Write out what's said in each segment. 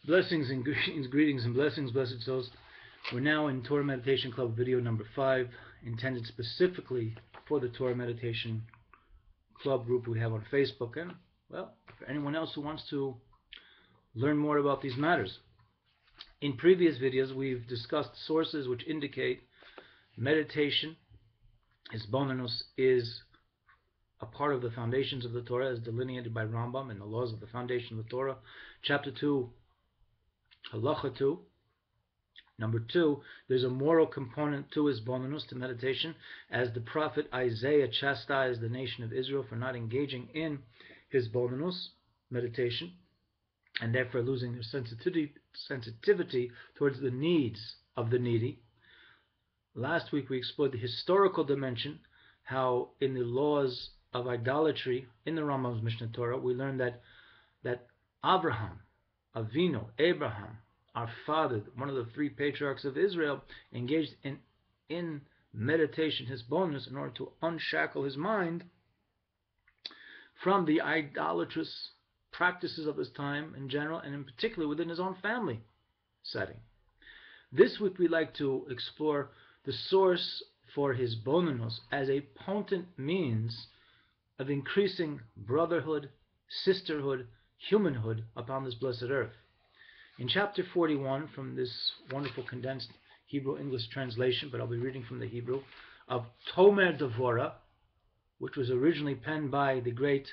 Blessings and greetings and blessings, blessed souls. We're now in Torah Meditation Club video number 5, intended specifically for the Torah Meditation Club group we have on Facebook, and, well, for anyone else who wants to learn more about these matters. In previous videos, we've discussed sources which indicate meditation, hisbonenus, is a part of the foundations of the Torah, as delineated by Rambam in the laws of the foundation of the Torah, chapter 2, Halacha 2. Number 2, there's a moral component to hisbonenus, to meditation, as the prophet Isaiah chastised the nation of Israel for not engaging in hisbonenus, meditation, and therefore losing their sensitivity towards the needs of the needy. Last week we explored the historical dimension, how in the laws of idolatry in the Rambam's Mishnah Torah we learned that Abraham, Abraham, our father, one of the 3 patriarchs of Israel, engaged in meditation, hisbonenus, in order to unshackle his mind from the idolatrous practices of his time in general, and in particular within his own family setting. This week we'd like to explore the source for hisbonenus as a potent means of increasing brotherhood, sisterhood, humanhood upon this blessed earth. In chapter 41, from this wonderful condensed Hebrew-English translation, but I'll be reading from the Hebrew, of Tomer Devora, which was originally penned by the great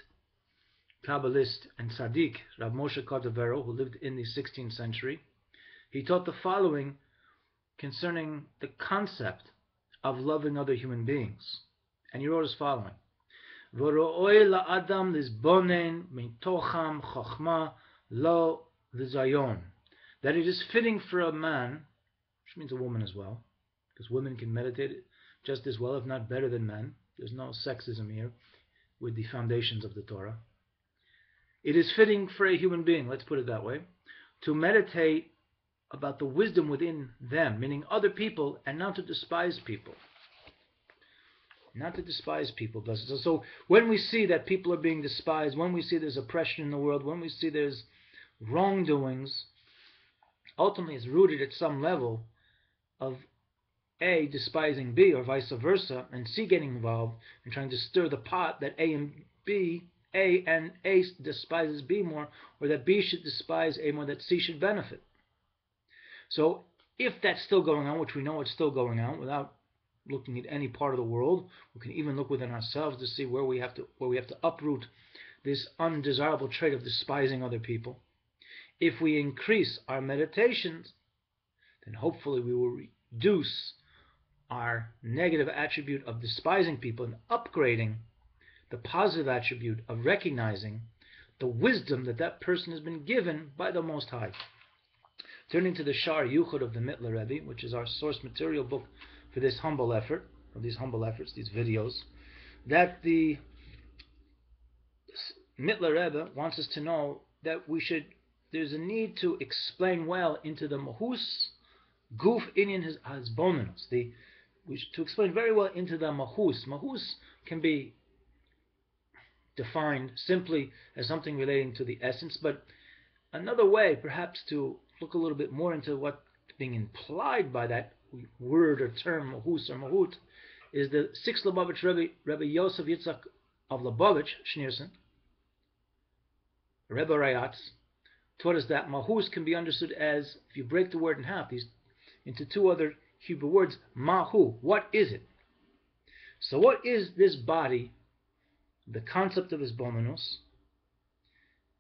Kabbalist and Tzaddik, Rav Moshe Cordovero, who lived in the 16th century. He taught the following concerning the concept of loving other human beings. And he wrote as following: V'ro'oi la'adam lizbonen mitocham chochma lo v'zayon. That it is fitting for a man, which means a woman as well, because women can meditate just as well, if not better than men. There's no sexism here with the foundations of the Torah. It is fitting for a human being, let's put it that way, to meditate about the wisdom within them, meaning other people, and not to despise people. Not to despise people. So when we see that people are being despised, when we see there's oppression in the world, when we see there's wrongdoings, ultimately it's rooted at some level of A, despising B, or vice versa, and C getting involved and trying to stir the pot that A despises B more, or that B should despise A more, that C should benefit. So if that's still going on, which we know it's still going on, without looking at any part of the world, we can even look within ourselves to see where we have to uproot this undesirable trait of despising other people. If we increase our meditations, then hopefully we will reduce our negative attribute of despising people and upgrading the positive attribute of recognizing the wisdom that person has been given by the Most High. Turning to the Shar Yuchud of the Mittler Rebbe, which is our source material book for this humble effort, these videos, that the Mittler Rebbe wants us to know that there's a need to explain well into the mahus guf inyan hisbonenus, to explain very well into the mahus. Mahus can be defined simply as something relating to the essence, but another way perhaps to look a little bit more into what's being implied by that word or term, mahus or mahut, is the 6th Lubavitch Rebbe Yosef Yitzchak of Lubavitch, Schneerson, Rebbe Rayatz, taught us that mahus can be understood as, if you break the word in half, into 2 other Hebrew words, mahu, what is it? So what is this body, the concept of hisbonenus?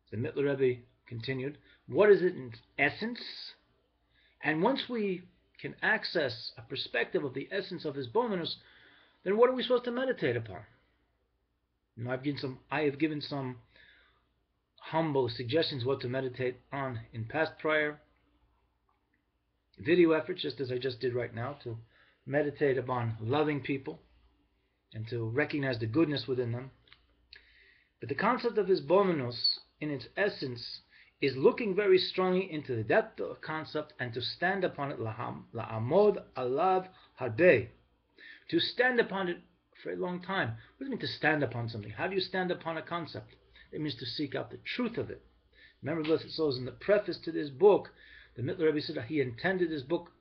The Mittler Rebbe continued, what is it in essence? And once we can access a perspective of the essence of hisbonenus, then what are we supposed to meditate upon? I have given some humble suggestions what to meditate on in past prior video efforts, just as I just did right now, to meditate upon loving people and to recognize the goodness within them. But the concept of hisbonenus in its essence is looking very strongly into the depth of the concept and to stand upon it, la'amod alav harbeh, to stand upon it for a long time. What does it mean to stand upon something? How do you stand upon a concept? It means to seek out the truth of it. Remember, blessed souls, in the preface to this book, the Mittler Rebbe said that he intended this book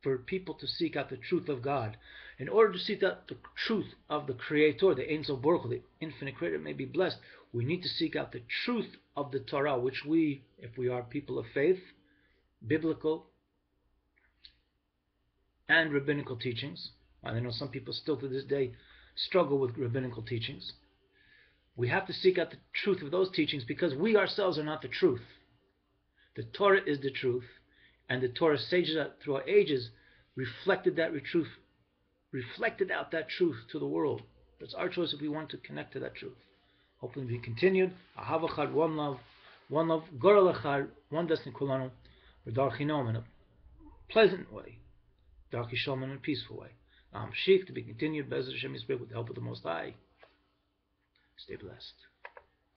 for people to seek out the truth of God. In order to seek out the truth of the Creator, the Ein Sof Baruch Hu, the infinite Creator, may be blessed, we need to seek out the truth of the Torah, which we, if we are people of faith, biblical and rabbinical teachings, and I know some people still to this day struggle with rabbinical teachings, we have to seek out the truth of those teachings because we ourselves are not the truth. The Torah is the truth, and the Torah sages through our ages reflected out that truth to the world. It's our choice if we want to connect to that truth. Hopefully we continued. Ahav echad, one love, Goral echad, one destiny kulanu, v'darchinom, in a pleasant way, darchi shalom, in a peaceful way. Sheikh, to be continued, Be'ez Hashem Yisrael, with the help of the Most High. Stay blessed.